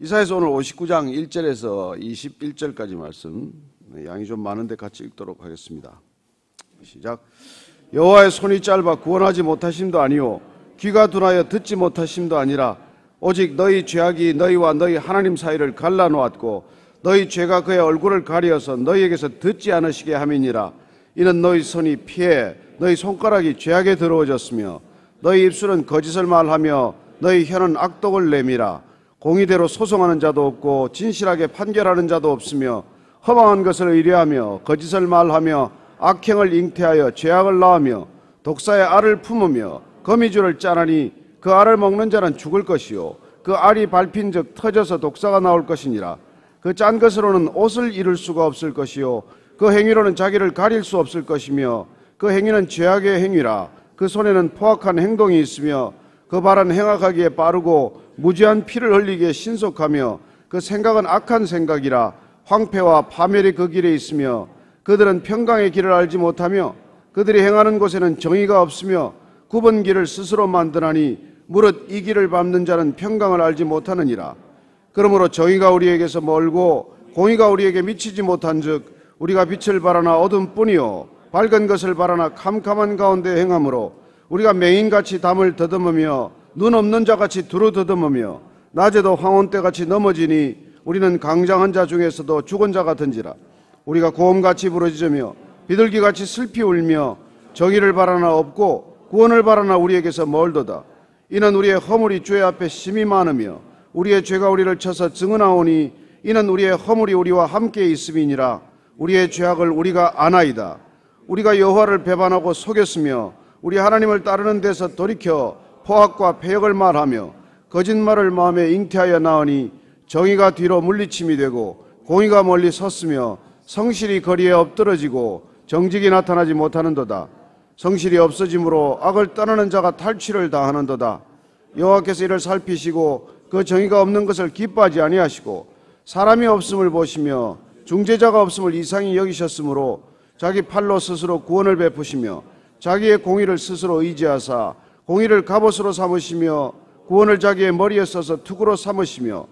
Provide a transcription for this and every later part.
이사야서 오늘 59장 1절에서 21절까지 말씀, 양이 좀 많은데 같이 읽도록 하겠습니다. 시작. 여호와의 손이 짧아 구원하지 못하심도 아니요 귀가 둔하여 듣지 못하심도 아니라 오직 너희 죄악이 너희와 너희 하나님 사이를 갈라놓았고 너희 죄가 그의 얼굴을 가리어서 너희에게서 듣지 않으시게 함이니라. 이는 너희 손이 피해 너희 손가락이 죄악에 더러워졌으며 너희 입술은 거짓을 말하며 너희 혀는 악독을 내밀어 공의대로 소송하는 자도 없고 진실하게 판결하는 자도 없으며 허망한 것을 의뢰하며 거짓을 말하며 악행을 잉태하여 죄악을 낳으며 독사의 알을 품으며 거미줄을 짜나니 그 알을 먹는 자는 죽을 것이요 그 알이 밟힌즉 터져서 독사가 나올 것이니라. 그 짠 것으로는 옷을 이룰 수가 없을 것이요 그 행위로는 자기를 가릴 수 없을 것이며 그 행위는 죄악의 행위라. 그 손에는 포악한 행동이 있으며 그 발은 행악하기에 빠르고 무지한 피를 흘리기에 신속하며 그 생각은 악한 생각이라. 황폐와 파멸이 그 길에 있으며 그들은 평강의 길을 알지 못하며 그들이 행하는 곳에는 정의가 없으며 굽은 길을 스스로 만드나니 무릇 이 길을 밟는 자는 평강을 알지 못하느니라. 그러므로 정의가 우리에게서 멀고 공의가 우리에게 미치지 못한즉 우리가 빛을 바라나 어둠뿐이요 밝은 것을 바라나 캄캄한 가운데 행함으로 우리가 맹인같이 담을 더듬으며 눈 없는 자같이 두루 더듬으며 낮에도 황혼때같이 넘어지니 우리는 강장한 자 중에서도 죽은 자 같은지라. 우리가 고음같이 부르짖으며 비둘기같이 슬피 울며 정의를 바라나 없고 구원을 바라나 우리에게서 멀도다. 이는 우리의 허물이 주의 앞에 심히 많으며 우리의 죄가 우리를 쳐서 증언하오니 이는 우리의 허물이 우리와 함께 있음이니라. 우리의 죄악을 우리가 아나이다. 우리가 여호와를 배반하고 속였으며 우리 하나님을 따르는 데서 돌이켜 포악과 패역을 말하며 거짓말을 마음에 잉태하여 나으니 정의가 뒤로 물리침이 되고 공의가 멀리 섰으며 성실이 거리에 엎드러지고 정직이 나타나지 못하는도다. 성실이 없어짐으로 악을 떠나는 자가 탈취를 당하는도다. 여호와께서 이를 살피시고 그 정의가 없는 것을 기뻐하지 아니하시고 사람이 없음을 보시며 중재자가 없음을 이상히 여기셨으므로 자기 팔로 스스로 구원을 베푸시며 자기의 공의를 스스로 의지하사 공의를 갑옷으로 삼으시며 구원을 자기의 머리에 써서 투구로 삼으시며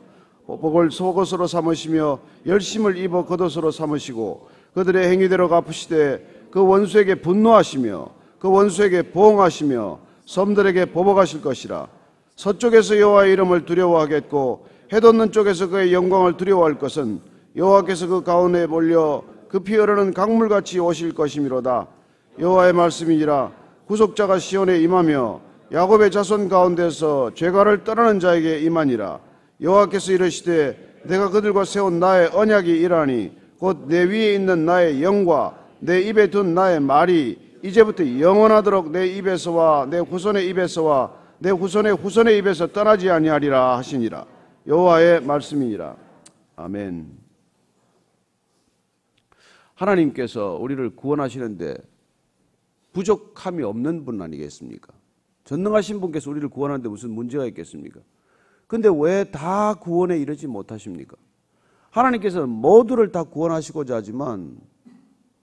복을 속옷으로 삼으시며 열심을 입어 겉옷으로 삼으시고 그들의 행위대로 갚으시되 그 원수에게 분노하시며 그 원수에게 보응하시며 섬들에게 보복하실 것이라. 서쪽에서 여호와의 이름을 두려워하겠고 해돋는 쪽에서 그의 영광을 두려워할 것은 여호와께서 그 가운데에 몰려 급히 흐르는 강물같이 오실 것이미로다. 여호와의 말씀이니라. 구속자가 시온에 임하며 야곱의 자손 가운데서 죄가를 떠나는 자에게 임하니라. 여호와께서 이르시되 내가 그들과 세운 나의 언약이 이라니 곧 내 위에 있는 나의 영과 내 입에 둔 나의 말이 이제부터 영원하도록 내 입에서와 내 후손의 입에서와 내 후손의 후손의 입에서 떠나지 아니하리라 하시니라. 여호와의 말씀이니라. 아멘. 하나님께서 우리를 구원하시는데 부족함이 없는 분 아니겠습니까? 전능하신 분께서 우리를 구원하는데 무슨 문제가 있겠습니까? 근데 왜 다 구원에 이르지 못하십니까? 하나님께서는 모두를 다 구원하시고자 하지만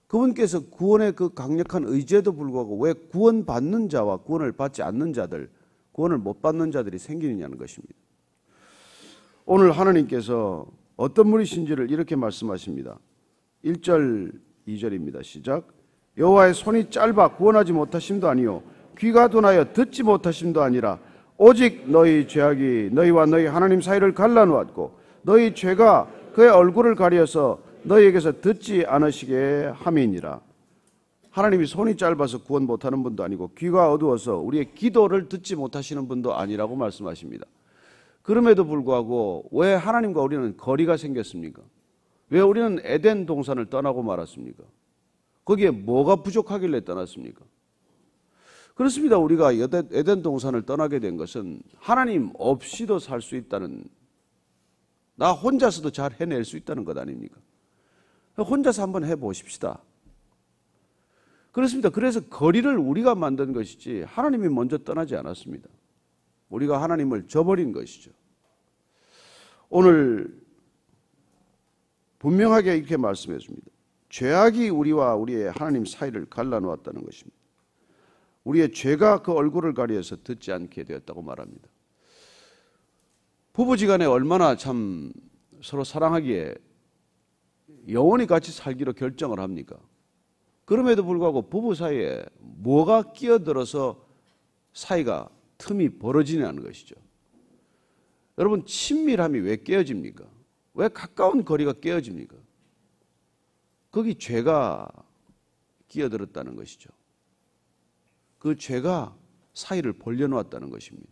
그분께서 구원의 그 강력한 의지에도 불구하고 왜 구원받는 자와 구원을 받지 않는 자들, 구원을 못 받는 자들이 생기느냐는 것입니다. 오늘 하나님께서 어떤 분이신지를 이렇게 말씀하십니다. 1절, 2절입니다. 시작. 여호와의 손이 짧아 구원하지 못하심도 아니요 귀가 둔하여 듣지 못하심도 아니라 오직 너희 죄악이 너희와 너희 하나님 사이를 갈라놓았고 너희 죄가 그의 얼굴을 가려서 너희에게서 듣지 않으시게 함이니라. 하나님이 손이 짧아서 구원 못하는 분도 아니고 귀가 어두워서 우리의 기도를 듣지 못하시는 분도 아니라고 말씀하십니다. 그럼에도 불구하고 왜 하나님과 우리는 거리가 생겼습니까? 왜 우리는 에덴 동산을 떠나고 말았습니까? 거기에 뭐가 부족하길래 떠났습니까? 그렇습니다. 우리가 에덴 동산을 떠나게 된 것은 하나님 없이도 살 수 있다는, 나 혼자서도 잘 해낼 수 있다는 것 아닙니까? 혼자서 한번 해보십시다. 그렇습니다. 그래서 거리를 우리가 만든 것이지 하나님이 먼저 떠나지 않았습니다. 우리가 하나님을 저버린 것이죠. 오늘 분명하게 이렇게 말씀해 줍니다. 죄악이 우리와 우리의 하나님 사이를 갈라놓았다는 것입니다. 우리의 죄가 그 얼굴을 가려서 듣지 않게 되었다고 말합니다. 부부지간에 얼마나 참 서로 사랑하기에 영원히 같이 살기로 결정을 합니까? 그럼에도 불구하고 부부 사이에 뭐가 끼어들어서 사이가 틈이 벌어지냐는 것이죠. 여러분, 친밀함이 왜 깨어집니까? 왜 가까운 거리가 깨어집니까? 거기 죄가 끼어들었다는 것이죠. 그 죄가 사이를 벌려놓았다는 것입니다.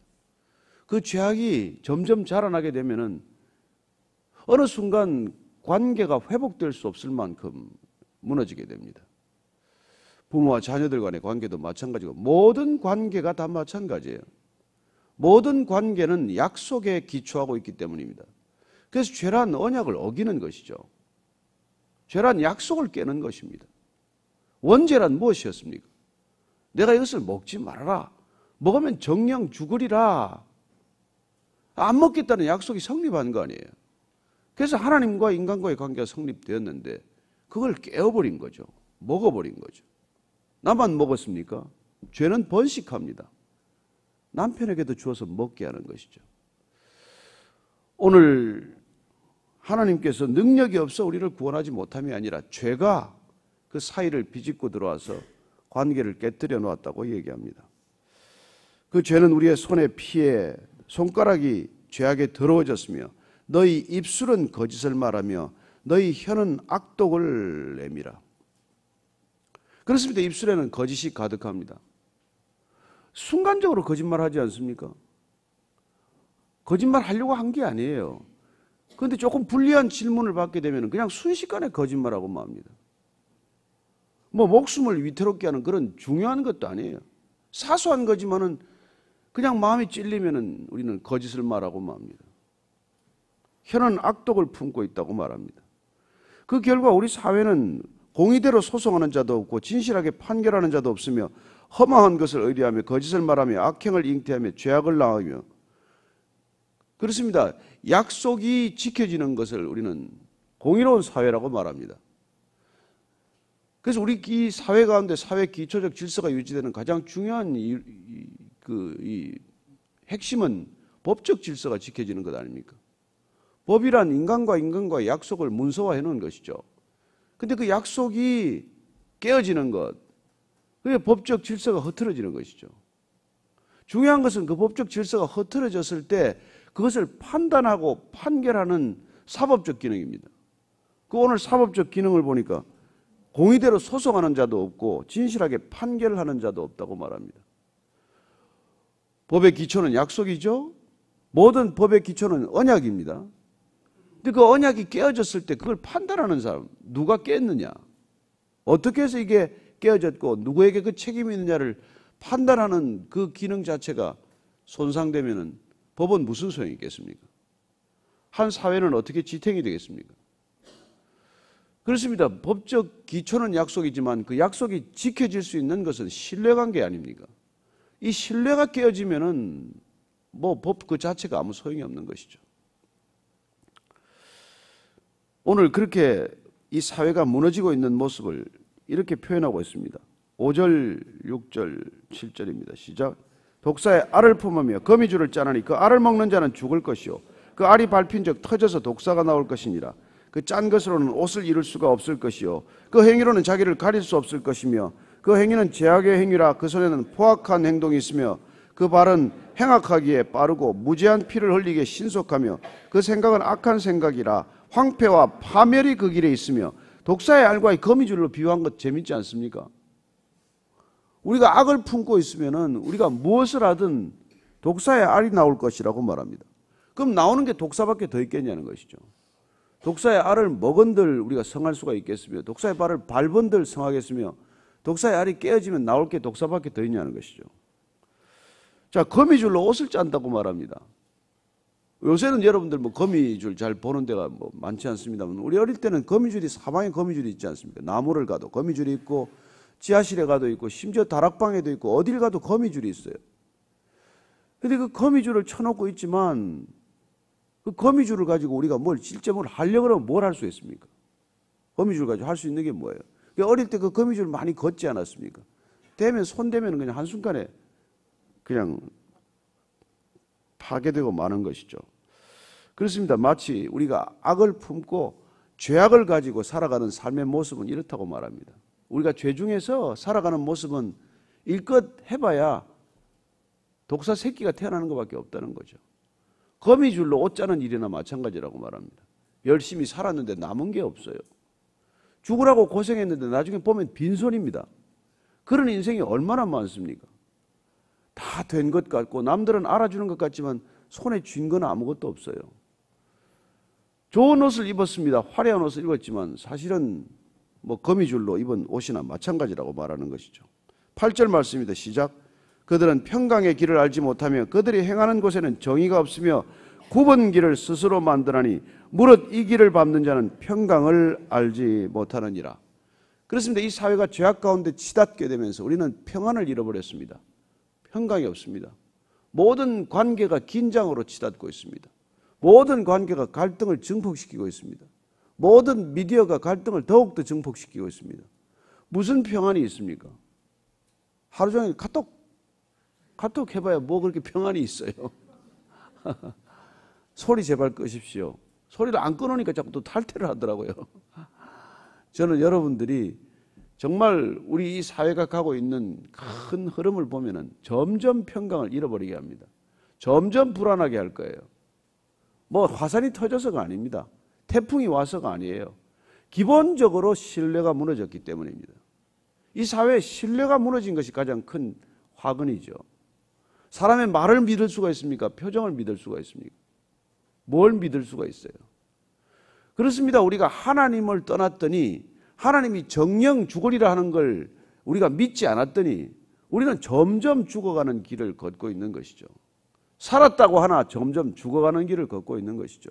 그 죄악이 점점 자라나게 되면은 어느 순간 관계가 회복될 수 없을 만큼 무너지게 됩니다. 부모와 자녀들 간의 관계도 마찬가지고 모든 관계가 다 마찬가지예요. 모든 관계는 약속에 기초하고 있기 때문입니다. 그래서 죄란 언약을 어기는 것이죠. 죄란 약속을 깨는 것입니다. 원죄란 무엇이었습니까? 내가 이것을 먹지 말아라. 먹으면 정령 죽으리라. 안 먹겠다는 약속이 성립한 거 아니에요. 그래서 하나님과 인간과의 관계가 성립되었는데 그걸 깨어버린 거죠. 먹어버린 거죠. 나만 먹었습니까? 죄는 번식합니다. 남편에게도 주어서 먹게 하는 것이죠. 오늘 하나님께서 능력이 없어 우리를 구원하지 못함이 아니라 죄가 그 사이를 비집고 들어와서 관계를 깨뜨려 놓았다고 얘기합니다. 그 죄는 우리의 손에 피해 손가락이 죄악에 더러워졌으며 너희 입술은 거짓을 말하며 너희 혀는 악독을 내밀어. 그렇습니다. 입술에는 거짓이 가득합니다. 순간적으로 거짓말하지 않습니까? 거짓말 하려고 한 게 아니에요. 그런데 조금 불리한 질문을 받게 되면 그냥 순식간에 거짓말하고 맙니다. 뭐 목숨을 위태롭게 하는 그런 중요한 것도 아니에요. 사소한 거지만은 그냥 마음이 찔리면은 우리는 거짓을 말하고 맙니다. 혀는 악독을 품고 있다고 말합니다. 그 결과 우리 사회는 공의대로 소송하는 자도 없고 진실하게 판결하는 자도 없으며 허망한 것을 의뢰하며 거짓을 말하며 악행을 잉태하며 죄악을 낳으며 그렇습니다. 약속이 지켜지는 것을 우리는 공의로운 사회라고 말합니다. 그래서 우리 이 사회 가운데 사회 기초적 질서가 유지되는 가장 중요한 이 핵심은 법적 질서가 지켜지는 것 아닙니까? 법이란 인간과의 약속을 문서화해 놓은 것이죠. 근데 그 약속이 깨어지는 것, 그게 법적 질서가 흐트러지는 것이죠. 중요한 것은 그 법적 질서가 흐트러졌을 때 그것을 판단하고 판결하는 사법적 기능입니다. 그 오늘 사법적 기능을 보니까 공의대로 소송하는 자도 없고 진실하게 판결하는 자도 없다고 말합니다. 법의 기초는 약속이죠. 모든 법의 기초는 언약입니다. 근데 그 언약이 깨어졌을 때 그걸 판단하는 사람, 누가 깼느냐, 어떻게 해서 이게 깨어졌고 누구에게 그 책임이 있느냐를 판단하는 그 기능 자체가 손상되면은 법은 무슨 소용이 있겠습니까? 한 사회는 어떻게 지탱이 되겠습니까? 그렇습니다. 법적 기초는 약속이지만 그 약속이 지켜질 수 있는 것은 신뢰관계 아닙니까? 이 신뢰가 깨어지면은 뭐 법 그 자체가 아무 소용이 없는 것이죠. 오늘 그렇게 이 사회가 무너지고 있는 모습을 이렇게 표현하고 있습니다. 5절, 6절, 7절입니다. 시작. 독사의 알을 품으며 거미줄을 짜나니 그 알을 먹는 자는 죽을 것이요 그 알이 밟힌 적 터져서 독사가 나올 것이니라. 그 짠 것으로는 옷을 이룰 수가 없을 것이요 그 행위로는 자기를 가릴 수 없을 것이며 그 행위는 죄악의 행위라. 그 손에는 포악한 행동이 있으며 그 발은 행악하기에 빠르고 무죄한 피를 흘리기에 신속하며 그 생각은 악한 생각이라. 황폐와 파멸이 그 길에 있으며 독사의 알과의 거미줄로 비유한 것 재밌지 않습니까? 우리가 악을 품고 있으면은 우리가 무엇을 하든 독사의 알이 나올 것이라고 말합니다. 그럼 나오는 게 독사밖에 더 있겠냐는 것이죠. 독사의 알을 먹은들 우리가 성할 수가 있겠으며 독사의 발을 밟은들 성하겠으며 독사의 알이 깨어지면 나올 게 독사밖에 더 있냐는 것이죠. 자, 거미줄로 옷을 짠다고 말합니다. 요새는 여러분들 뭐 거미줄 잘 보는 데가 뭐 많지 않습니다만 우리 어릴 때는 거미줄이 사방에 거미줄이 있지 않습니까? 나무를 가도 거미줄이 있고 지하실에 가도 있고 심지어 다락방에도 있고 어딜 가도 거미줄이 있어요. 그런데 그 거미줄을 쳐놓고 있지만 그 거미줄을 가지고 우리가 실제 뭘 하려고 하면 뭘 할 수 있습니까? 거미줄 가지고 할 수 있는 게 뭐예요? 어릴 때 그 거미줄 많이 걷지 않았습니까? 손 대면 그냥 한순간에 그냥 파괴되고 마는 것이죠. 그렇습니다. 마치 우리가 악을 품고 죄악을 가지고 살아가는 삶의 모습은 이렇다고 말합니다. 우리가 죄 중에서 살아가는 모습은 일껏 해봐야 독사 새끼가 태어나는 것밖에 없다는 거죠. 거미줄로 옷 짜는 일이나 마찬가지라고 말합니다. 열심히 살았는데 남은 게 없어요. 죽으라고 고생했는데 나중에 보면 빈손입니다. 그런 인생이 얼마나 많습니까? 다 된 것 같고 남들은 알아주는 것 같지만 손에 쥔 건 아무것도 없어요. 좋은 옷을 입었습니다. 화려한 옷을 입었지만 사실은 뭐 거미줄로 입은 옷이나 마찬가지라고 말하는 것이죠. 8절 말씀입니다. 시작. 그들은 평강의 길을 알지 못하며 그들이 행하는 곳에는 정의가 없으며 굽은 길을 스스로 만드나니 무릇 이 길을 밟는 자는 평강을 알지 못하느니라. 그렇습니다. 이 사회가 죄악 가운데 치닫게 되면서 우리는 평안을 잃어버렸습니다. 평강이 없습니다. 모든 관계가 긴장으로 치닫고 있습니다. 모든 관계가 갈등을 증폭시키고 있습니다. 모든 미디어가 갈등을 더욱더 증폭시키고 있습니다. 무슨 평안이 있습니까? 하루 종일 카톡 해봐야 뭐 그렇게 평안이 있어요. 소리 제발 끄십시오. 소리를 안 끊으니까 자꾸 또 탈퇴를 하더라고요. 저는 여러분들이 정말 우리 이 사회가 가고 있는 큰 흐름을 보면은 점점 평강을 잃어버리게 합니다. 점점 불안하게 할 거예요. 뭐 화산이 터져서가 아닙니다. 태풍이 와서가 아니에요. 기본적으로 신뢰가 무너졌기 때문입니다. 이 사회에 신뢰가 무너진 것이 가장 큰 화근이죠. 사람의 말을 믿을 수가 있습니까? 표정을 믿을 수가 있습니까? 뭘 믿을 수가 있어요? 그렇습니다. 우리가 하나님을 떠났더니 하나님이 정령 죽으리라 하는 걸 우리가 믿지 않았더니 우리는 점점 죽어가는 길을 걷고 있는 것이죠. 살았다고 하나 점점 죽어가는 길을 걷고 있는 것이죠.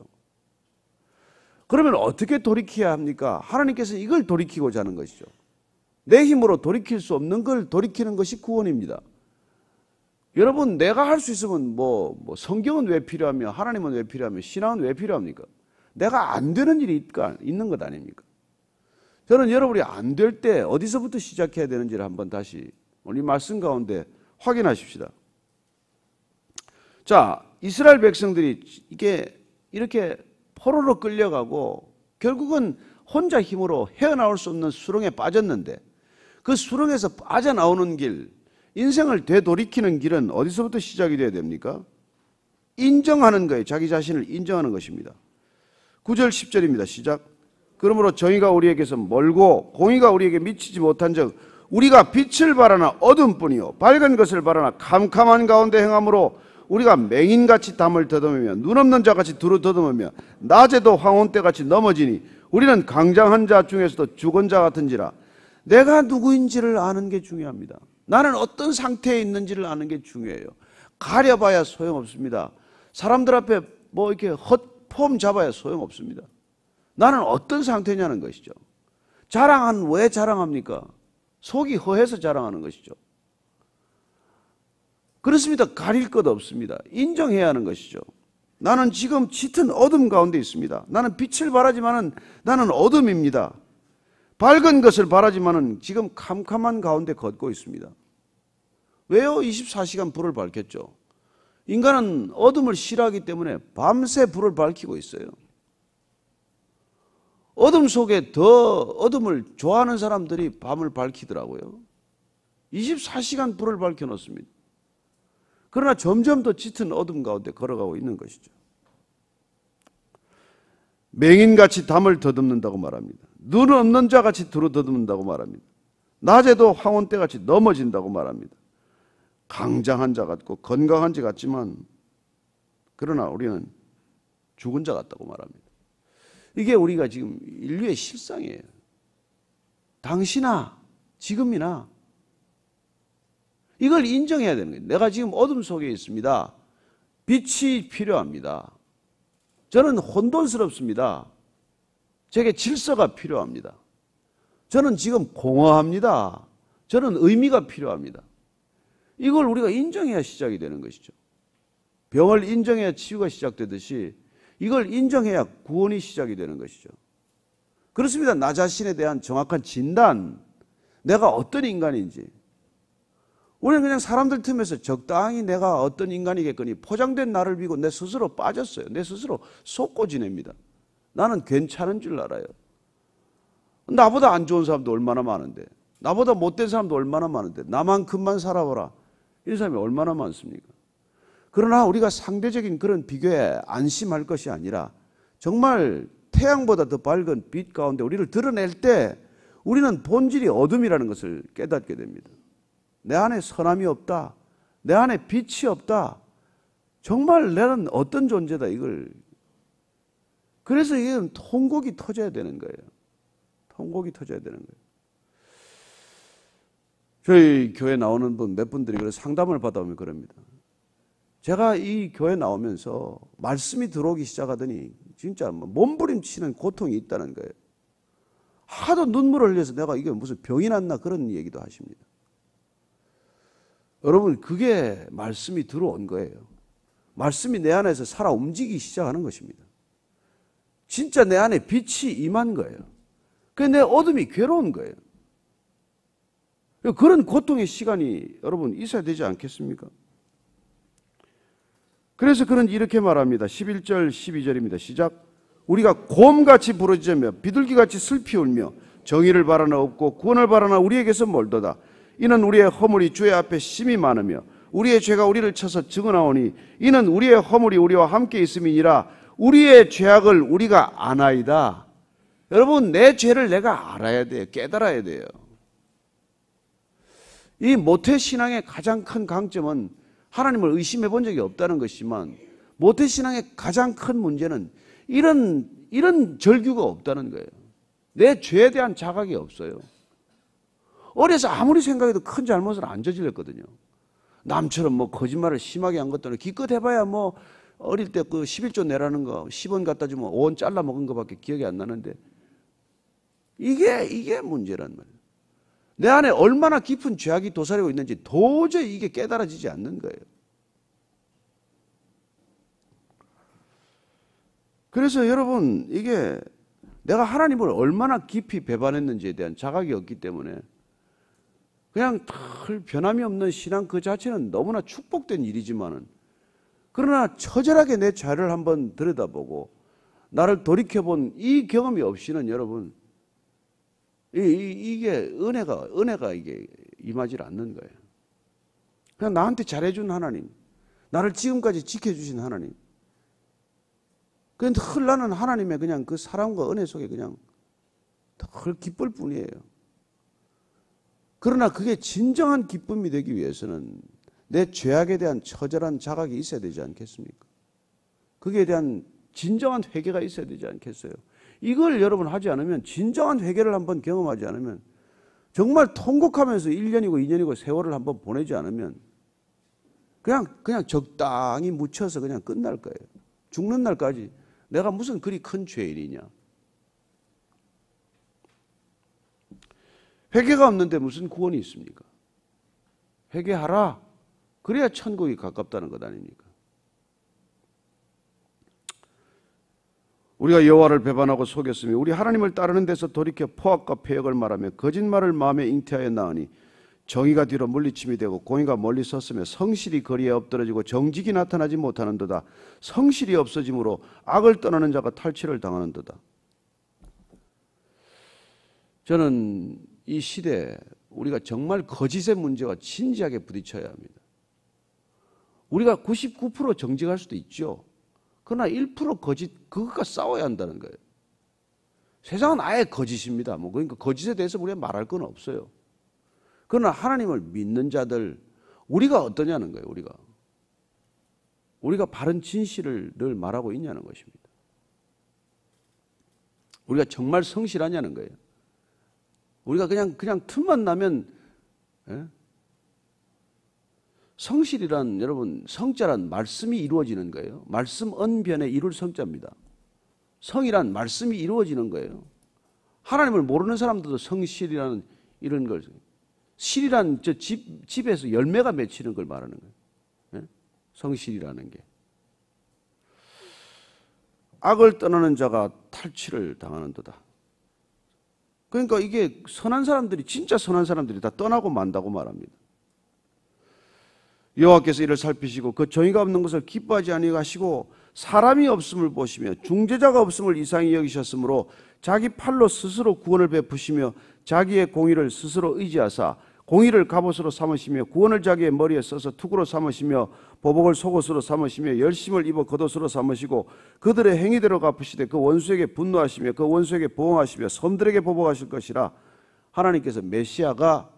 그러면 어떻게 돌이켜야 합니까? 하나님께서 이걸 돌이키고자 하는 것이죠. 내 힘으로 돌이킬 수 없는 걸 돌이키는 것이 구원입니다. 여러분, 내가 할 수 있으면 성경은 왜 필요하며 하나님은 왜 필요하며 신앙은 왜 필요합니까? 내가 안 되는 일이 있는 것 아닙니까? 저는 여러분이 안 될 때 어디서부터 시작해야 되는지를 한번 다시 우리 말씀 가운데 확인하십시다. 자, 이스라엘 백성들이 이렇게 포로로 끌려가고 결국은 혼자 힘으로 헤어나올 수 없는 수렁에 빠졌는데 그 수렁에서 빠져나오는 길, 인생을 되돌이키는 길은 어디서부터 시작이 돼야 됩니까? 인정하는 거예요. 자기 자신을 인정하는 것입니다. 9절 10절입니다. 시작. 그러므로 정의가 우리에게서 멀고 공의가 우리에게 미치지 못한 적 우리가 빛을 바라나 어둠뿐이요 밝은 것을 바라나 캄캄한 가운데 행함으로 우리가 맹인같이 담을 더듬으며 눈 없는 자같이 두루 더듬으며 낮에도 황혼때같이 넘어지니 우리는 강장한 자 중에서도 죽은 자 같은지라. 내가 누구인지를 아는 게 중요합니다. 나는 어떤 상태에 있는지를 아는 게 중요해요. 가려봐야 소용없습니다. 사람들 앞에 이렇게 헛폼 잡아야 소용없습니다. 나는 어떤 상태냐는 것이죠. 왜 자랑합니까? 속이 허해서 자랑하는 것이죠. 그렇습니다. 가릴 것 없습니다. 인정해야 하는 것이죠. 나는 지금 짙은 어둠 가운데 있습니다. 나는 빛을 바라지만은 나는 어둠입니다. 밝은 것을 바라지만은 지금 캄캄한 가운데 걷고 있습니다. 왜요? 24시간 불을 밝혔죠. 인간은 어둠을 싫어하기 때문에 밤새 불을 밝히고 있어요. 어둠 속에 더 어둠을 좋아하는 사람들이 밤을 밝히더라고요. 24시간 불을 밝혀놓습니다. 그러나 점점 더 짙은 어둠 가운데 걸어가고 있는 것이죠. 맹인같이 담을 더듬는다고 말합니다. 눈 없는 자같이 두루 더듬는다고 말합니다. 낮에도 황혼때같이 넘어진다고 말합니다. 강장한 자 같고 건강한 자 같지만 그러나 우리는 죽은 자 같다고 말합니다. 이게 우리가 지금 인류의 실상이에요. 당시나 지금이나 이걸 인정해야 되는 거예요. 내가 지금 어둠 속에 있습니다. 빛이 필요합니다. 저는 혼돈스럽습니다. 제게 질서가 필요합니다. 저는 지금 공허합니다. 저는 의미가 필요합니다. 이걸 우리가 인정해야 시작이 되는 것이죠. 병을 인정해야 치유가 시작되듯이 이걸 인정해야 구원이 시작이 되는 것이죠. 그렇습니다. 나 자신에 대한 정확한 진단, 내가 어떤 인간인지. 우리는 그냥 사람들 틈에서 적당히 내가 어떤 인간이겠거니 포장된 나를 비고 내 스스로 빠졌어요. 내 스스로 속고 지냅니다. 나는 괜찮은 줄 알아요. 나보다 안 좋은 사람도 얼마나 많은데, 나보다 못된 사람도 얼마나 많은데, 나만큼만 살아보라, 이런 사람이 얼마나 많습니까? 그러나 우리가 상대적인 그런 비교에 안심할 것이 아니라 정말 태양보다 더 밝은 빛 가운데 우리를 드러낼 때 우리는 본질이 어둠이라는 것을 깨닫게 됩니다. 내 안에 선함이 없다, 내 안에 빛이 없다, 정말 나는 어떤 존재다, 이걸. 그래서 이건 통곡이 터져야 되는 거예요. 통곡이 터져야 되는 거예요. 저희 교회 나오는 분 몇 분들이 그래서 상담을 받아오면 그럽니다. 제가 이 교회 나오면서 말씀이 들어오기 시작하더니 진짜 몸부림치는 고통이 있다는 거예요. 하도 눈물을 흘려서 내가 이게 무슨 병이 났나 그런 얘기도 하십니다. 여러분, 그게 말씀이 들어온 거예요. 말씀이 내 안에서 살아 움직이기 시작하는 것입니다. 진짜 내 안에 빛이 임한 거예요. 그래서 내 어둠이 괴로운 거예요. 그런 고통의 시간이 여러분 있어야 되지 않겠습니까? 그래서 그는 이렇게 말합니다. 11절 12절입니다. 시작. 우리가 곰같이 부러지며 비둘기같이 슬피 울며 정의를 바라나 없고 구원을 바라나 우리에게서 멀도다. 이는 우리의 허물이 주의 앞에 심히 많으며 우리의 죄가 우리를 쳐서 증언하오니 이는 우리의 허물이 우리와 함께 있음이니라. 우리의 죄악을 우리가 아나이다. 여러분, 내 죄를 내가 알아야 돼요. 깨달아야 돼요. 이 모태신앙의 가장 큰 강점은 하나님을 의심해 본 적이 없다는 것이지만 모태신앙의 가장 큰 문제는 이런 절규가 없다는 거예요. 내 죄에 대한 자각이 없어요. 어려서 아무리 생각해도 큰 잘못을 안 저질렀거든요. 남처럼 뭐 거짓말을 심하게 한 것도 아니고 기껏 해봐야 뭐 어릴 때 그 11조 내라는 거 10원 갖다 주면 5원 잘라 먹은 것밖에 기억이 안 나는데 이게 문제란 말이에요. 내 안에 얼마나 깊은 죄악이 도사리고 있는지 도저히 이게 깨달아지지 않는 거예요. 그래서 여러분, 이게 내가 하나님을 얼마나 깊이 배반했는지에 대한 자각이 없기 때문에 그냥 별 변함이 없는 신앙 그 자체는 너무나 축복된 일이지만은, 그러나 처절하게 내 죄를 한번 들여다보고 나를 돌이켜본 이 경험이 없이는 여러분, 이게 은혜가 이게 임하지 않는 거예요. 그냥 나한테 잘해준 하나님, 나를 지금까지 지켜주신 하나님, 그냥 흘러나는 하나님의 그냥 그 사랑과 은혜 속에 그냥 덜 기쁠 뿐이에요. 그러나 그게 진정한 기쁨이 되기 위해서는 내 죄악에 대한 처절한 자각이 있어야 되지 않겠습니까? 거기에 대한 진정한 회개가 있어야 되지 않겠어요? 이걸 여러분 하지 않으면, 진정한 회개를 한번 경험하지 않으면, 정말 통곡하면서 1년이고 2년이고 세월을 한번 보내지 않으면 그냥 적당히 묻혀서 그냥 끝날 거예요. 죽는 날까지 내가 무슨 그리 큰 죄인이냐. 회개가 없는데 무슨 구원이 있습니까? 회개하라. 그래야 천국이 가깝다는 것 아닙니까? 우리가 여호와를 배반하고 속였으며 우리 하나님을 따르는 데서 돌이켜 포악과 패역을 말하며 거짓말을 마음에 잉태하여 나으니 정의가 뒤로 물리침이 되고 공의가 멀리 섰으며 성실이 거리에 엎드러지고 정직이 나타나지 못하는도다. 성실이 없어짐으로 악을 떠나는 자가 탈취를 당하는도다. 저는 이 시대에 우리가 정말 거짓의 문제와 진지하게 부딪혀야 합니다. 우리가 99% 정직할 수도 있죠. 그러나 1% 거짓, 그것과 싸워야 한다는 거예요. 세상은 아예 거짓입니다. 그러니까 거짓에 대해서 우리가 말할 건 없어요. 그러나 하나님을 믿는 자들, 우리가 어떠냐는 거예요. 우리가 바른 진실을 늘 말하고 있냐는 것입니다. 우리가 정말 성실하냐는 거예요. 우리가 그냥 틈만 나면, 성실이란, 여러분, 성자란 말씀이 이루어지는 거예요. 말씀 언변에 이룰 성자입니다. 성이란 말씀이 이루어지는 거예요. 하나님을 모르는 사람들도 성실이라는 이런 걸, 실이란 저 집에서 열매가 맺히는 걸 말하는 거예요. 성실이라는 게. 악을 떠나는 자가 탈취를 당하는도다. 그러니까 이게 선한 사람들이, 진짜 선한 사람들이 다 떠나고 만다고 말합니다. 여호와께서 이를 살피시고 그 정의가 없는 것을 기뻐하지 아니하시고 사람이 없음을 보시며 중재자가 없음을 이상히 여기셨으므로 자기 팔로 스스로 구원을 베푸시며 자기의 공의를 스스로 의지하사 공의를 갑옷으로 삼으시며 구원을 자기의 머리에 써서 투구로 삼으시며 보복을 속옷으로 삼으시며 열심을 입어 겉옷으로 삼으시고 그들의 행위대로 갚으시되 그 원수에게 분노하시며 그 원수에게 보응하시며 섬들에게 보복하실 것이라. 하나님께서 메시아가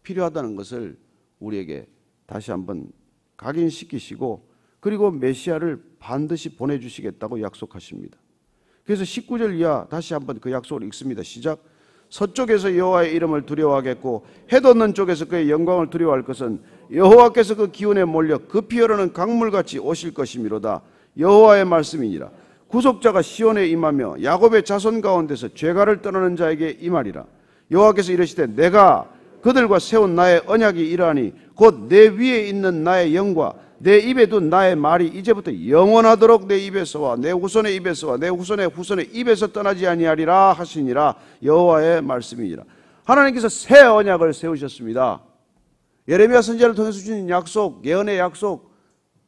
필요하다는 것을 우리에게 다시 한번 각인시키시고 그리고 메시아를 반드시 보내주시겠다고 약속하십니다. 그래서 19절 이하 다시 한번 그 약속을 읽습니다. 시작. 서쪽에서 여호와의 이름을 두려워하겠고 해 돋는 쪽에서 그의 영광을 두려워할 것은 여호와께서 그 기운에 몰려 급히 흐르는 강물같이 오실 것이미로다. 여호와의 말씀이니라. 구속자가 시온에 임하며 야곱의 자손 가운데서 죄가를 떠나는 자에게 임하리라. 여호와께서 이르시되 내가 그들과 세운 나의 언약이 이러하니 곧 내 위에 있는 나의 영과 내 입에 둔 나의 말이 이제부터 영원하도록 내 입에서와 내 후손의 입에서와 내 후손의 후손의 입에서 떠나지 아니하리라 하시니라. 여호와의 말씀이니라. 하나님께서 새 언약을 세우셨습니다. 예레미야 선지자를 통해서 주신 약속, 예언의 약속,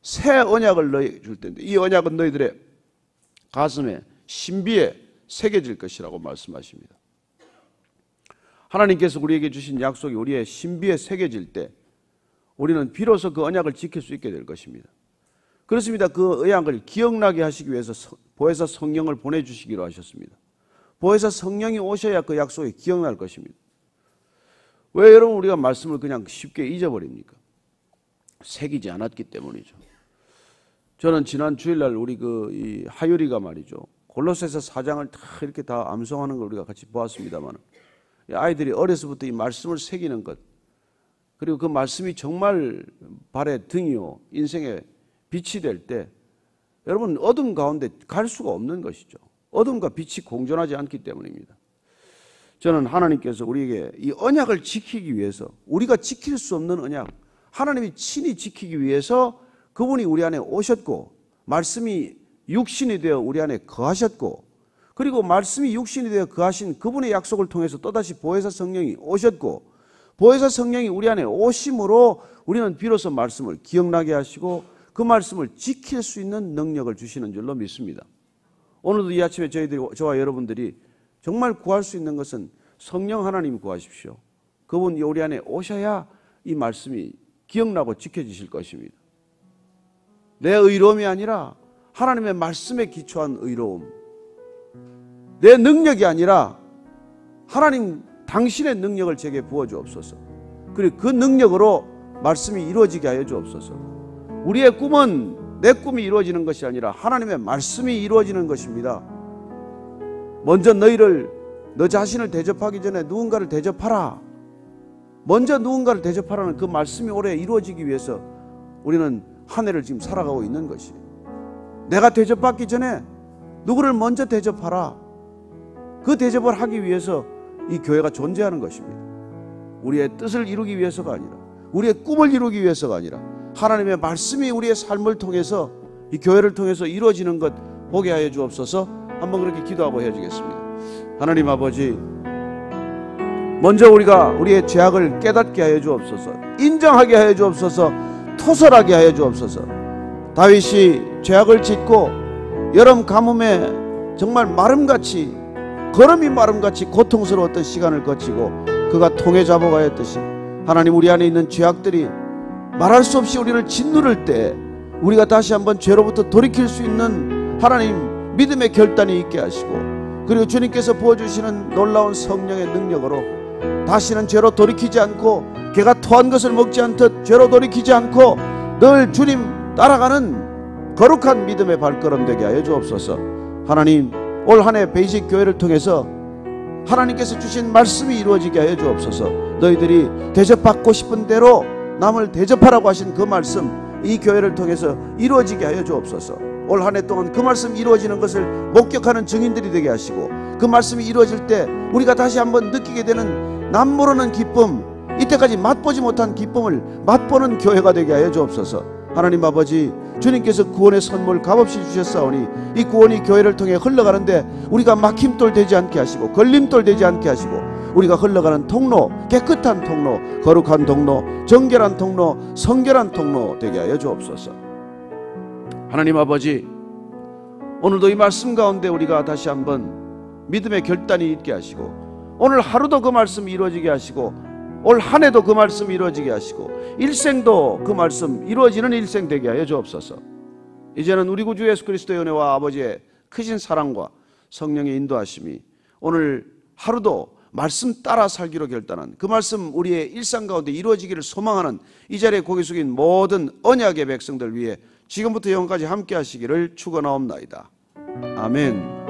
새 언약을 너희 줄 텐데 이 언약은 너희들의 가슴에 신비에 새겨질 것이라고 말씀하십니다. 하나님께서 우리에게 주신 약속이 우리의 신비에 새겨질 때 우리는 비로소 그 언약을 지킬 수 있게 될 것입니다. 그렇습니다. 그 언약을 기억나게 하시기 위해서 보혜사 성령을 보내주시기로 하셨습니다. 보혜사 성령이 오셔야 그 약속이 기억날 것입니다. 왜 여러분 우리가 말씀을 그냥 쉽게 잊어버립니까? 새기지 않았기 때문이죠. 저는 지난 주일날 우리 이 하율이가 말이죠. 골로새서 4장을 다 이렇게 다 암송하는 걸 우리가 같이 보았습니다만 아이들이 어려서부터 이 말씀을 새기는 것 그리고 그 말씀이 정말 발의 등이요 인생의 빛이 될 때 여러분 어둠 가운데 갈 수가 없는 것이죠. 어둠과 빛이 공존하지 않기 때문입니다. 저는 하나님께서 우리에게 이 언약을 지키기 위해서 우리가 지킬 수 없는 언약 하나님이 친히 지키기 위해서 그분이 우리 안에 오셨고 말씀이 육신이 되어 우리 안에 거하셨고 그리고 말씀이 육신이 되어 거하신 그분의 약속을 통해서 또다시 보혜사 성령이 오셨고 보혜사 성령이 우리 안에 오심으로 우리는 비로소 말씀을 기억나게 하시고 그 말씀을 지킬 수 있는 능력을 주시는 줄로 믿습니다. 오늘도 이 아침에 저와 여러분들이 정말 구할 수 있는 것은 성령 하나님 구하십시오. 그분이 우리 안에 오셔야 이 말씀이 기억나고 지켜지실 것입니다. 내 의로움이 아니라 하나님의 말씀에 기초한 의로움, 내 능력이 아니라 하나님 당신의 능력을 제게 부어주옵소서. 그리고 그 능력으로 말씀이 이루어지게 하여 주옵소서. 우리의 꿈은 내 꿈이 이루어지는 것이 아니라 하나님의 말씀이 이루어지는 것입니다. 먼저 너 자신을 대접하기 전에 누군가를 대접하라. 먼저 누군가를 대접하라는 그 말씀이 올해 이루어지기 위해서 우리는 한 해를 지금 살아가고 있는 것이에요. 내가 대접받기 전에 누구를 먼저 대접하라. 그 대접을 하기 위해서 이 교회가 존재하는 것입니다. 우리의 뜻을 이루기 위해서가 아니라 우리의 꿈을 이루기 위해서가 아니라 하나님의 말씀이 우리의 삶을 통해서 이 교회를 통해서 이루어지는 것 보게 하여 주옵소서. 한번 그렇게 기도하고 헤어지겠습니다. 하나님 아버지, 먼저 우리가 우리의 죄악을 깨닫게 하여 주옵소서. 인정하게 하여 주옵소서. 토설하게 하여 주옵소서. 다윗이 죄악을 짓고 여름 가뭄에 정말 마름같이 걸음이 마름같이 고통스러웠던 시간을 거치고 그가 통에 잡아가였듯이 하나님 우리 안에 있는 죄악들이 말할 수 없이 우리를 짓누를 때 우리가 다시 한번 죄로부터 돌이킬 수 있는 하나님 믿음의 결단이 있게 하시고 그리고 주님께서 부어주시는 놀라운 성령의 능력으로 다시는 죄로 돌이키지 않고 개가 토한 것을 먹지 않듯 죄로 돌이키지 않고 늘 주님 따라가는 거룩한 믿음의 발걸음 되게 하여 주옵소서. 하나님 올 한 해 베이직 교회를 통해서 하나님께서 주신 말씀이 이루어지게 하여 주옵소서. 너희들이 대접받고 싶은 대로 남을 대접하라고 하신 그 말씀 이 교회를 통해서 이루어지게 하여 주옵소서. 올 한 해 동안 그 말씀 이루어지는 것을 목격하는 증인들이 되게 하시고 그 말씀이 이루어질 때 우리가 다시 한번 느끼게 되는 남모르는 기쁨, 이때까지 맛보지 못한 기쁨을 맛보는 교회가 되게 하여 주옵소서. 하나님 아버지, 주님께서 구원의 선물 값없이 주셨사오니 이 구원이 교회를 통해 흘러가는데 우리가 막힘돌 되지 않게 하시고 걸림돌 되지 않게 하시고 우리가 흘러가는 통로, 깨끗한 통로, 거룩한 통로, 정결한 통로, 성결한 통로 되게 하여 주옵소서. 하나님 아버지, 오늘도 이 말씀 가운데 우리가 다시 한번 믿음의 결단이 있게 하시고, 오늘 하루도 그 말씀이 이루어지게 하시고, 올 한 해도 그 말씀이 이루어지게 하시고, 일생도 그 말씀 이루어지는 일생 되게 하여 주옵소서. 이제는 우리 구주 예수 그리스도의 은혜와 아버지의 크신 사랑과 성령의 인도하심이 오늘 하루도 말씀 따라 살기로 결단한, 그 말씀 우리의 일상 가운데 이루어지기를 소망하는 이 자리에 고개 숙인 모든 언약의 백성들 위해 지금부터 영원까지 함께 하시기를 축원하옵나이다. 아멘.